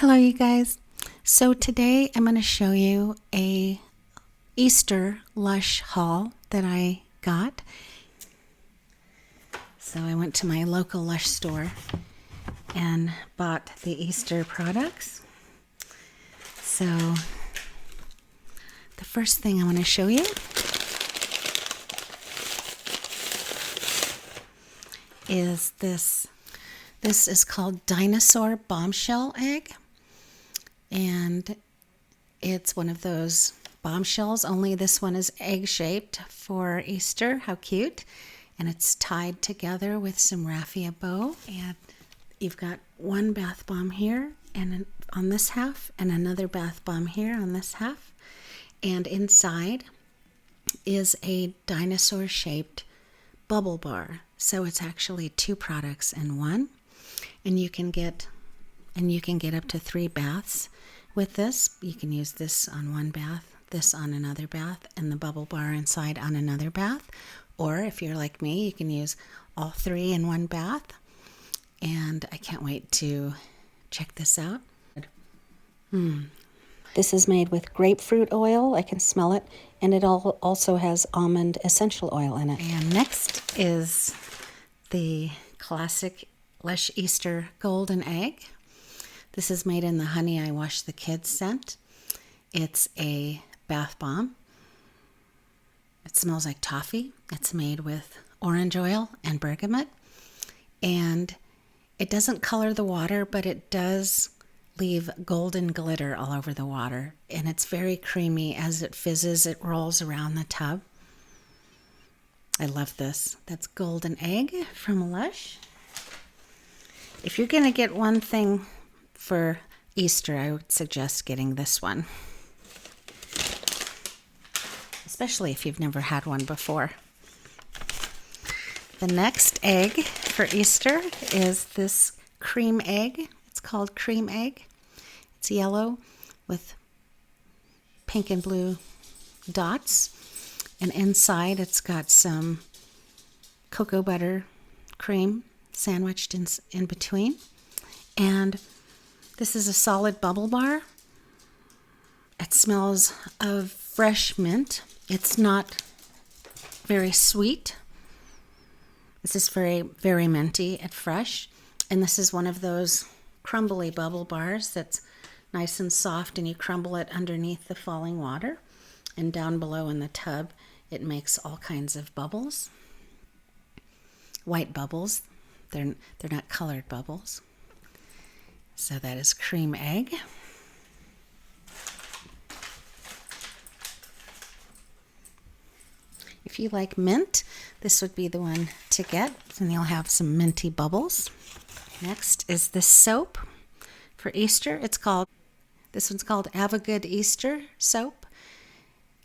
Hello you guys. So today I'm going to show you a Easter Lush haul that I got. So I went to my local Lush store and bought the Easter products. So the first thing I want to show you is this. This is called Dinosaur Bombshell Egg, and it's one of those bombshells, only this one is egg-shaped for Easter. How cute. And it's tied together with some raffia bow, and you've got one bath bomb here and on this half, and another bath bomb here on this half, and inside is a dinosaur-shaped bubble bar. So it's actually two products in one. And you can get up to 3 baths with this. You can use this on one bath, this on another bath, and the bubble bar inside on another bath. Or if you're like me, you can use all 3 in one bath. And I can't wait to check this out. This is made with grapefruit oil. I can smell it. And it also has almond essential oil in it. And next is the classic Lush Easter Golden Egg. This is made in the Honey I Wash the Kids scent. It's a bath bomb. It smells like toffee. It's made with orange oil and bergamot. And it doesn't color the water, but it does leave golden glitter all over the water. And it's very creamy. As it fizzes, it rolls around the tub. I love this. That's Golden Egg from Lush. If you're going to get one thing for Easter, I would suggest getting this one. Especially if you've never had one before. The next egg for Easter is this Creme Egg. It's called Creme Egg. It's yellow with pink and blue dots. And inside it's got some cocoa butter cream sandwiched in between. And this is a solid bubble bar. It smells of fresh mint. It's not very sweet. This is very minty and fresh. And this is one of those crumbly bubble bars that's nice and soft, and you crumble it underneath the falling water. And down below in the tub, it makes all kinds of bubbles. White bubbles. They're not colored bubbles. So that is Creme Egg. If you like mint, this would be the one to get, and you'll have some minty bubbles. Next is this soap for Easter. This one's called Avo Good Easter soap.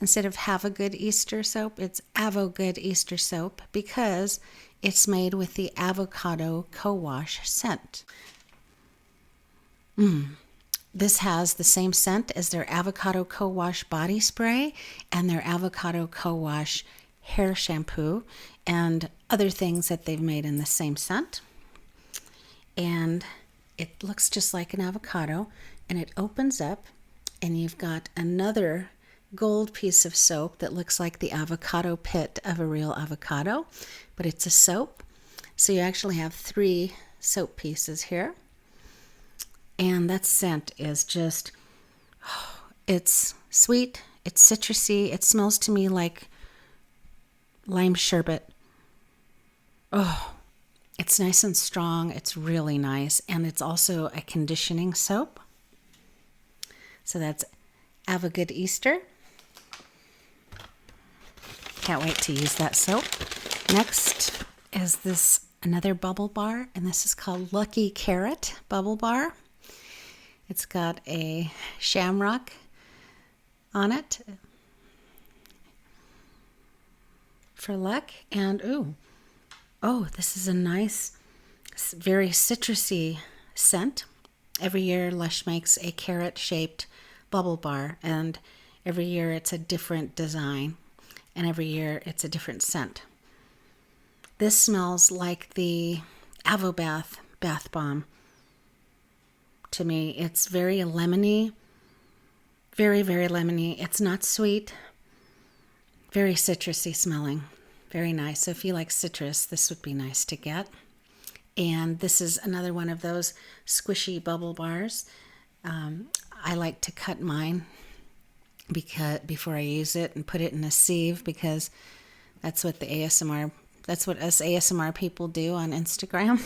Instead of Have a Good Easter soap, it's Avo Good Easter soap because it's made with the Avocado co-wash scent. This has the same scent as their Avocado co-wash body spray and their Avocado co-wash hair shampoo and other things that they've made in the same scent. And it looks just like an avocado, and it opens up, and you've got another gold piece of soap that looks like the avocado pit of a real avocado, but it's a soap. So you actually have 3 soap pieces here. And that scent is just, it's sweet, it's citrusy, it smells to me like lime sherbet. Oh, it's nice and strong, it's really nice, and it's also a conditioning soap. So that's Avo Good Easter. Can't wait to use that soap. Next is this another bubble bar, and this is called Lucky Carrot Bubble Bar. It's got a shamrock on it for luck, and this is a nice, very citrusy scent. Every year Lush makes a carrot-shaped bubble bar, and every year it's a different design. And every year it's a different scent. This smells like the Avo bath bomb to me. It's very lemony, very, very lemony. It's not sweet, very citrusy smelling, very nice. So if you like citrus, this would be nice to get. And this is another one of those squishy bubble bars. I like to cut mine before I use it and put it in a sieve, because that's what us ASMR people do on Instagram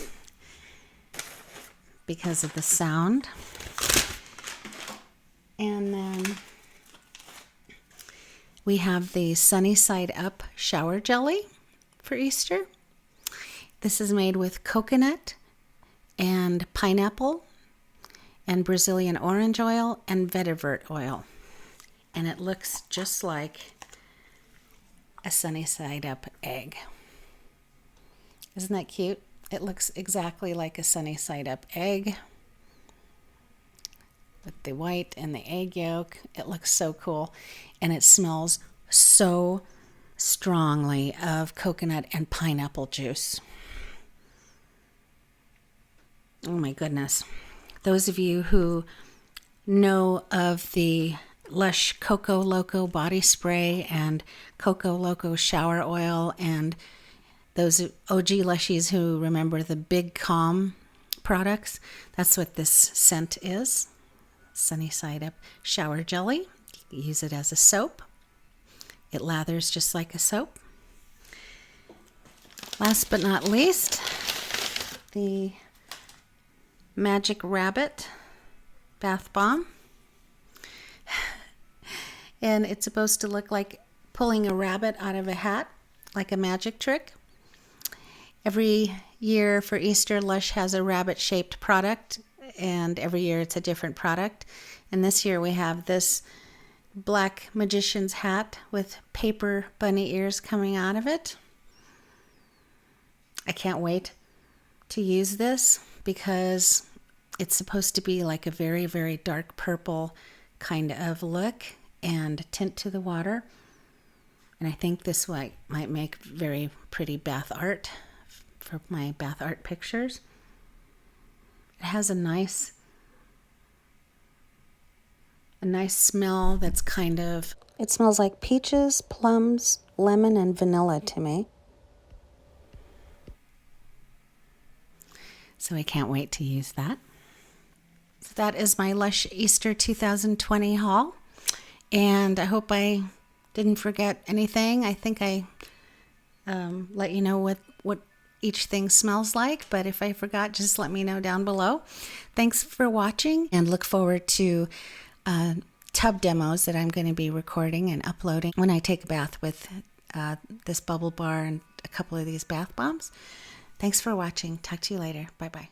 because of the sound. And then we have the Sunnyside Up shower jelly for Easter. This is made with coconut and pineapple and Brazilian orange oil and vetiver oil. And it looks just like a Sunnyside Up egg. Isn't that cute? It looks exactly like a Sunnyside Up egg with the white and the egg yolk. It looks so cool. And it smells so strongly of coconut and pineapple juice. Oh my goodness. Those of you who know of the Lush Coco Loco body spray and Coco Loco shower oil, and those OG Lushies who remember the Big Calm products, that's what this scent is. Sunnyside Up shower jelly. You use it as a soap. It lathers just like a soap. Last but not least, the Magic Rabbit bath bomb. And it's supposed to look like pulling a rabbit out of a hat, like a magic trick. Every year for Easter, Lush has a rabbit-shaped product, and every year it's a different product. And this year we have this black magician's hat with paper bunny ears coming out of it. I can't wait to use this because it's supposed to be like a very, very dark purple kind of look and tint to the water. And I think this might make very pretty bath art for my bath art pictures. It has a nice smell that's kind of, it smells like peaches, plums, lemon, and vanilla to me. So I can't wait to use that. So that is my Lush Easter 2020 haul. And I hope I didn't forget anything. I think I let you know what each thing smells like. But if I forgot, just let me know down below. Thanks for watching, and look forward to tub demos that I'm going to be recording and uploading when I take a bath with this bubble bar and a couple of these bath bombs. Thanks for watching. Talk to you later. Bye-bye.